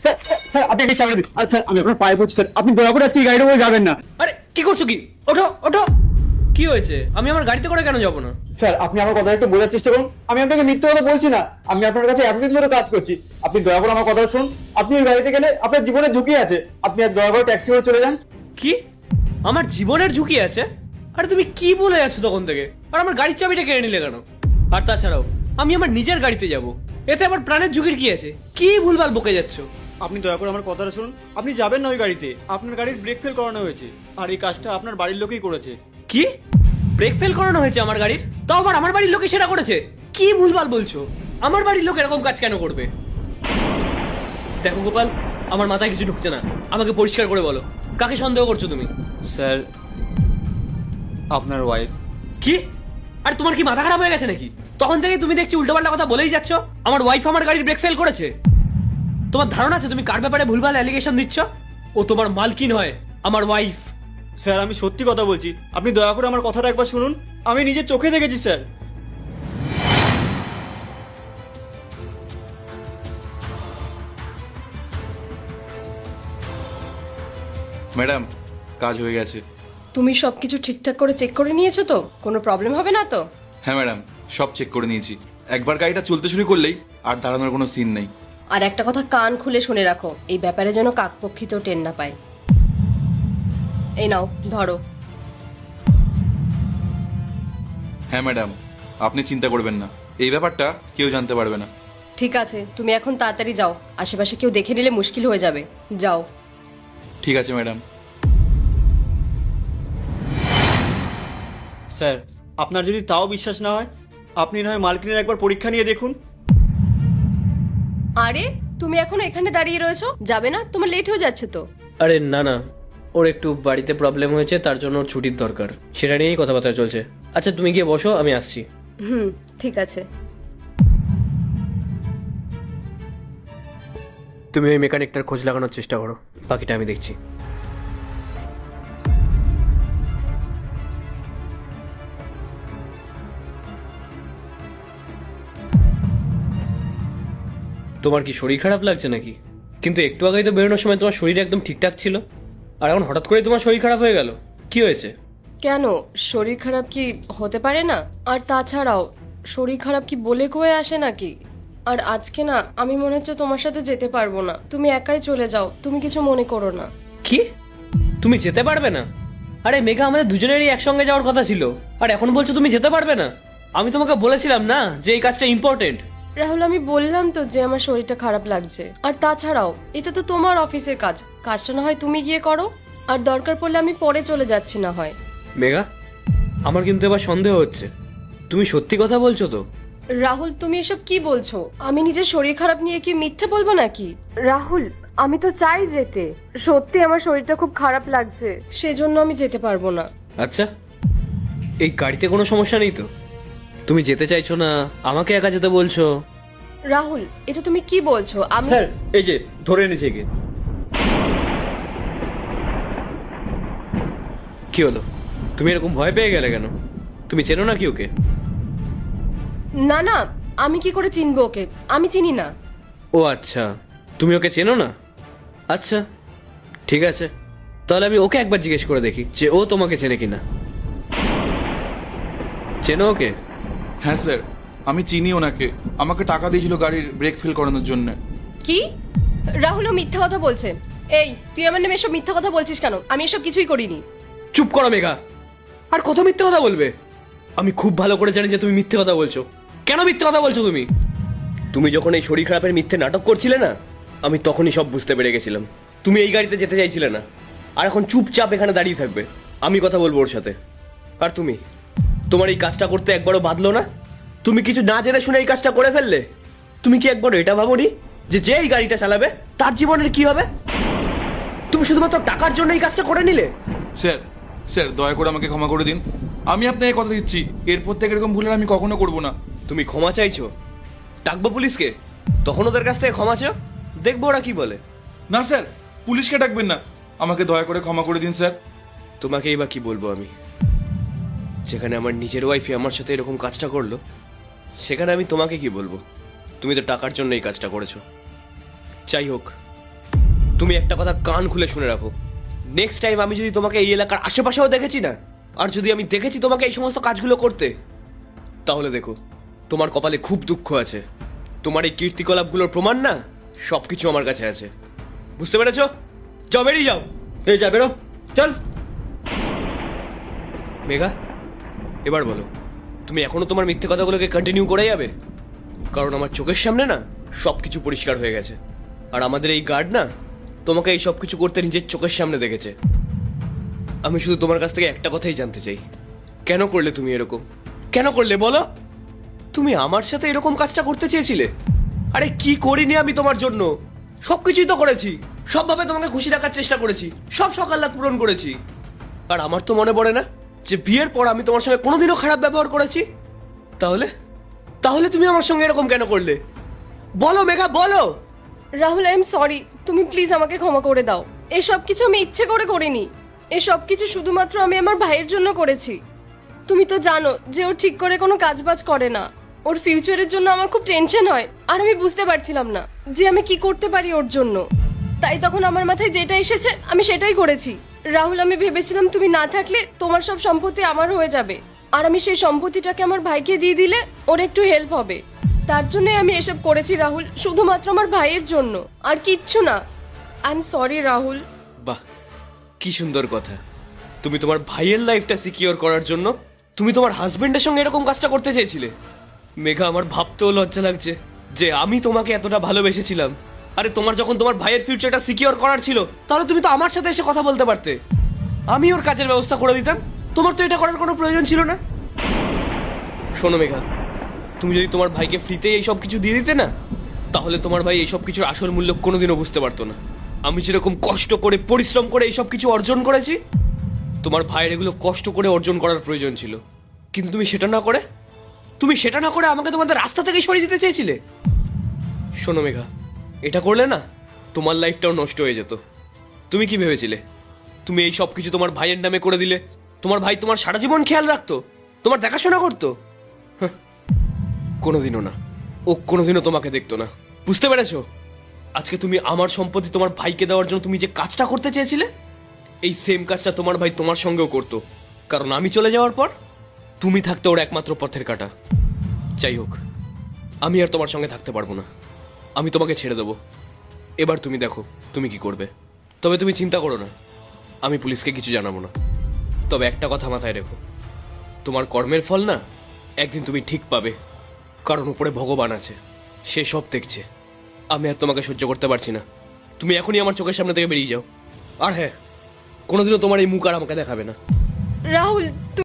Sir sir আপনি একটা চাকরি দিন। আচ্ছা আমি আপনার পায়ে পড়ছি স্যার, আপনি দয়া করে আজকে এই গাড়িটা করে যাবেন না। আরে কি করছো কি? ওঠো ওঠো। কি হয়েছে? আমি আমার গাড়িতে করে কেন যাবো না? স্যার আপনি আমার কথা একটু বোঝার চেষ্টা করুন, আমি আপনাকে মিথ্যে কথা বলছি না, আমি আপনার কাছে এতদিন ধরে কাজ করছি। আপনি দয়া করে আমার কথা শুনুন, আপনি এই গাড়িতে গেলে আপনার জীবনের ঝুঁকি আছে, আপনি আর দয়া করে ট্যাক্সি করে চলে যান। কি? আমার জীবনের ঝুঁকি আছে? আরে তুমি কি বলে যাচ্ছ তখন থেকে? আর আমার গাড়ির চাবিটা কেড়ে নিলে কেন? আর তাছাড়াও আমি আমার নিজের গাড়িতে যাব, এতে আমার প্রাণের ঝুঁকির কি আছে? কি ভুলভাল বকে যাচ্ছ? আপনি দয়া করে আমার কথাটা শুনুন, আপনি যাবেন না ওই গাড়িতে, আপনার গাড়ির ব্রেক ফেল করানো হয়েছে, আর এই কাজটা আপনার বাড়ির লোকেই করেছে। কি? ব্রেক ফেল করানো হয়েছে আমার গাড়ির? তাও আবার আমার বাড়ির লোকে সেটা করেছে? কি ভুলভাল বলছো? আমার বাড়ির লোক এরকম কাজ কেন করবে? দেখো গোপাল, আমার মাথায় কিছু ঢুকছে না, আমাকে পরিষ্কার করে বলো, কাকে সন্দেহ করছো তুমি? স্যার আপনার ওয়াইফ। কি? আর তোমার কি মাথা খারাপ হয়ে গেছে নাকি? তখন থেকে তুমি দেখছি উল্টোপাল্টা কথা বলেই যাচ্ছ। আমার ওয়াইফ আমার গাড়ির ব্রেক ফেল করেছে। তোমার ধারণা আছে তুমি কার ব্যাপারে ভুলভাল অ্যালিগেশন দিচ্ছ? ও তোমার মালকিন হয়, আমার ওয়াইফ। স্যার আমি সত্যি কথা বলছি, আপনি দয়া করে আমার কথাটা একবার শুনুন, আমি নিজের চোখে দেখেছি স্যার। ম্যাডাম, কাজ হয়ে গেছে। তুমি সবকিছু ঠিকঠাক করে চেক করে নিয়েছো তো? কোনো প্রবলেম হবে না তো? হ্যাঁ ম্যাডাম, সব চেক করে নিয়েছি। একবার গাড়িটা চলতে শুরু করলেই আর দাঁড়ানোর কোনো সিন নেই। আর একটা কথা কান খুলে শুনে রাখো, এই ব্যাপারে যেন কাকপক্ষিতেও টের না পায়। এই নাও ধরো। হ্যাঁ ম্যাডাম, আপনি চিন্তা করবেন না, এই ব্যাপারটা কেউ জানতে পারবে না। ঠিক আছে, তুমি এখন তাড়াতাড়ি যাও, আশেপাশে কেউ দেখে নিলে মুশকিল হয়ে যাবে। যাও। ঠিক আছে ম্যাডাম। স্যার আপনার যদি তাও বিশ্বাস না হয়, আপনি না হয় মালকিনের একবার পরীক্ষা নিয়ে দেখুন। আরে তুমি এখনো এখানে দাঁড়িয়ে রয়েছো, যাবে না? তোমার লেট হয়ে যাচ্ছে তো। আরে না না, ওর একটু বাড়িতে প্রবলেম হয়েছে, তার জন্য ওর ছুটির দরকার, সেটা নিয়েই কথাবার্তা চলছে। আচ্ছা তুমি গিয়ে বসো, আমি আসছি। ঠিক আছে। তুমি ওই মেকানিকটার খোঁজ লাগানোর চেষ্টা করো, বাকিটা আমি দেখছি। তোমার কি শরীর খারাপ লাগছে নাকি? কিন্তু একটু আগেই তো বেরোনোর সময় তোমার শরীর একদম ঠিকঠাক ছিল, আর এখন হঠাৎ করেই তোমার শরীর খারাপ হয়ে গেল। কি হয়েছে? কেন, শরীর খারাপ কি হতে পারে না? আর তাছাড়াও শরীর খারাপ কি বলে কয়ে আসে নাকি? আর আজকে না, আমি মনে হচ্ছে তোমার সাথে যেতে পারবো না, তুমি একাই চলে যাও, তুমি কিছু মনে করো না। কি? তুমি যেতে পারবে না? আরে মেঘা, আমাদের দুজনেরই একসঙ্গে যাওয়ার কথা ছিল, আর এখন বলছো তুমি যেতে পারবে না? আমি তোমাকে বলেছিলাম না যে এই কাজটা ইম্পর্টেন্ট। রাহুল, আমি বললাম তো যে আমার শরীরটা খারাপ লাগছে। আর তাছাড়াও এটা তো তোমার অফিসের কাজ, কাজটা না হয় তুমি গিয়ে করো, আর দরকার পড়লে আমি পরে চলে যাচ্ছি না হয়। মেঘা, আমার কিন্তু এবার সন্দেহ হচ্ছে, তুমি সত্যি কথা বলছো তো? রাহুল, তুমি এসব কি বলছো? আমি নিজের শরীর খারাপ নিয়ে কি মিথ্যে বলবো নাকি? রাহুল, আমি তো চাই যেতে, সত্যি আমার শরীরটা খুব খারাপ লাগছে, সেজন্য আমি যেতে পারবো না। আচ্ছা, এই গাড়িতে কোনো সমস্যা নেই তো? তুমি যেতে চাইছো না, আমাকে একা যেতে বলছো? রাহুল, এটা তুমি কি বলছো? আমি স্যার এই যে ধরে এনেছে একে। কি হলো? তুমি এরকম ভয় পেয়ে গেলে কেন? তুমি চেনো না কি ওকে? না না, আমি কি করে চিনবো ওকে? আমি চিনি না। ও আচ্ছা, তুমি ওকে চেনো না? আচ্ছা ঠিক আছে, তাহলে আমি ওকে একবার জিজ্ঞেস করে দেখি যে ও তোমাকে চেনে কিনা। চেনো ওকে? হ্যাঁ স্যার, আমি চিনি ওনাকে। আমাকে টাকা দিয়েছিল গাড়ির ব্রেক ফেল করানোর জন্য। কি? রাহুল, ও মিথ্যা কথা বলছে। এই, তুই আমার নামে এসব মিথ্যা কথা বলছিস কেন? আমি এসব কিছুই করিনি। চুপ করো মেঘা, আর কত মিথ্যে কথা বলবে? আমি খুব ভালো করে জানি যে তুমি মিথ্যে কথা বলছো। কেন মিথ্যে কথা বলছো তুমি? তুমি যখন এই শরীর খারাপের মিথ্যে নাটক করছিলে না, আমি তখনই সব বুঝতে পেরে গেছিলাম। তুমি এই গাড়িতে যেতে চাইছিলে না, আর এখন চুপচাপ এখানে দাঁড়িয়ে থাকবে, আমি কথা বলবো ওর সাথে। আর তুমি, তোমার এই কাজটা করতে একবারও বাধলো না? তুমি কিছু না জেনে শুনে এই কাজটা করে ফেললে। তুমি কি একবারও এটা ভাবোনি যে যে এই গাড়িটা চালাবে তার জীবনের কি হবে? তুমি শুধুমাত্র টাকার জন্য এই কাজটা করে নিলে। স্যার, স্যার দয়া করে আমাকে ক্ষমা করে দিন। আমি আপনাকে কথা দিচ্ছি, এরপর থেকে এরকম ভুল আর আমি কখনো করবো না। তুমি ক্ষমা চাইছো? ডাকবো পুলিশকে, তখন ওদের কাছ থেকে ক্ষমা চাও, দেখবো ওরা কি বলে। না স্যার, পুলিশকে ডাকবেন না, আমাকে দয়া করে ক্ষমা করে দিন স্যার। তোমাকেই বা কি বলবো আমি? যেখানে আমার নিজের ওয়াইফই আমার সাথে এরকম কাজটা করলো, সেখানে আমি তোমাকে কি বলবো? তুমি তো টাকার জন্য এই কাজটা করেছো। যাই হোক, তুমি একটা কথা কান খুলে শুনে রাখো, নেক্সট টাইম আমি যদি তোমাকে এই এলাকার আশেপাশেও দেখেছি না, আর যদি আমি দেখেছি তোমাকে এই সমস্ত কাজগুলো করতে, তাহলে দেখো তোমার কপালে খুব দুঃখ আছে। তোমার এই কীর্তিকলাপগুলোর প্রমাণ না সবকিছু আমার কাছে আছে, বুঝতে পেরেছো? যাও, বেরিয়ে যাও। এই যা বেরো, চল। মেঘা, এবার বলো, তুমি এখনো তোমার মিথ্যে কথাগুলোকে কন্টিনিউ করে যাবে? কারণ আমার চোখের সামনে না সবকিছু পরিষ্কার হয়ে গেছে, আর আমাদের এই গার্ড না তোমাকে এই সব কিছু করতে নিজের চোখের সামনে দেখেছে। আমি শুধু তোমার কাছ থেকে একটা কথাই জানতে চাই, কেন করলে তুমি এরকম? কেন করলে বলো? তুমি আমার সাথে এরকম কাজটা করতে চেয়েছিলে? আরে কি করিনি আমি তোমার জন্য? সবকিছুই তো করেছি, সবভাবে তোমাকে খুশি রাখার চেষ্টা করেছি, সব সকাল্লাদ পূরণ করেছি। আর আমার তো মনে পড়ে না যে বিয়ের পর আমি তোমার সঙ্গে কোনোদিনও খারাপ ব্যবহার করেছি। তাহলে তাহলে তুমি আমার সঙ্গে এরকম কেন করলে? বলো মেঘা, বলো। রাহুল, আই এম সরি, তুমি প্লিজ আমাকে ক্ষমা করে দাও। এসব কিছু আমি ইচ্ছে করে করিনি, এসব কিছু শুধুমাত্র আমি আমার ভাইয়ের জন্য করেছি। তুমি তো জানো যে ও ঠিক করে কোনো কাজবাজ করে না, ওর ফিউচারের জন্য আমার খুব টেনশন হয়, আর আমি বুঝতে পারছিলাম না যে আমি কি করতে পারি ওর জন্য। তাই তখন আমার মাথায় যেটা এসেছে আমি সেটাই করেছি। রাহুল, আমি ভেবেছিলাম তুমি না থাকলে তোমার সব সম্পত্তি আমার হয়ে যাবে, আর আমি সেই সম্পত্তিটাকে আমার ভাইকে দিয়ে দিলে ওর একটু হেল্প হবে। তার জন্যই আমি এসব করেছি রাহুল, শুধুমাত্র আমার ভাইয়ের জন্য, আর কিচ্ছু না। I am sorry Rahul. বাহ, কি সুন্দর কথা। তুমি তোমার ভাইয়ের লাইফটা সিকিউর করার জন্য তুমি তোমার হাজবেন্ডের সঙ্গে এরকম কাজটা করতে চেয়েছিলে? মেঘা, আমার ভাবতেও লজ্জা লাগছে যে আমি তোমাকে এতটা ভালোবেসেছিলাম। আরে তোমার যখন তোমার ভাইয়ের ফিউচারটা সিকিউর করার ছিল, তাহলে তুমি তো আমার সাথে এসে কথা বলতে পারতে, আমি ওর কাজের ব্যবস্থা করে দিতাম। তোমার তো এটা করার কোনো প্রয়োজন ছিল না। শোনো মেঘা, তুমি যদি তোমার ভাইকে ফ্রিতে এই সব কিছু দিয়ে দিতে না, তাহলে তোমার ভাই এইসব কিছুর আসল মূল্য কোনোদিনও বুঝতে পারতো না। আমি যেরকম কষ্ট করে পরিশ্রম করে এইসব কিছু অর্জন করেছি, তোমার ভাইয়ের এগুলো কষ্ট করে অর্জন করার প্রয়োজন ছিল, কিন্তু তুমি সেটা না করে আমাকে তোমাদের রাস্তা থেকে সরিয়ে দিতে চেয়েছিলে। শোনো মেঘা, এটা করলে না তোমার লাইফটাও নষ্ট হয়ে যেত। তুমি কি ভেবেছিলে তুমি এই সব কিছু তোমার ভাইয়ের নামে করে দিলে তোমার ভাই তোমার সারা জীবন খেয়াল রাখতো, তোমার দেখাশোনা করতো? হাহ, কোনোদিনও না। ও কোনোদিনও তোমাকে দেখতো না, বুঝতে পেরেছো? আজকে তুমি আমার সম্পত্তি তোমার ভাইকে দেওয়ার জন্য তুমি যে কাজটা করতে চেয়েছিলে, এই সেম কাজটা তোমার ভাই তোমার সঙ্গেও করতো, কারণ আমি চলে যাওয়ার পর তুমি থাকতে ওর একমাত্র পথের কাঁটা। যাই হোক, আমি আর তোমার সঙ্গে থাকতে পারবো না, আমি তোমাকে ছেড়ে দেবো। এবার তুমি দেখো তুমি কি করবে। তবে তুমি চিন্তা করো না, আমি পুলিশকে কিছু জানাবো না। তবে একটা কথা মাথায় রেখো, তোমার কর্মের ফল না একদিন তুমি ঠিক পাবে, কারণ উপরে ভগবান আছে, সে সব দেখছে। আমি আর তোমাকে সহ্য করতে পারছি না, তুমি এখনই আমার চোখের সামনে থেকে বেরিয়ে যাও। আর হ্যাঁ, কোনোদিনও তোমার এই মুখ আর আমাকে দেখাবে না। রাহুল, তুমি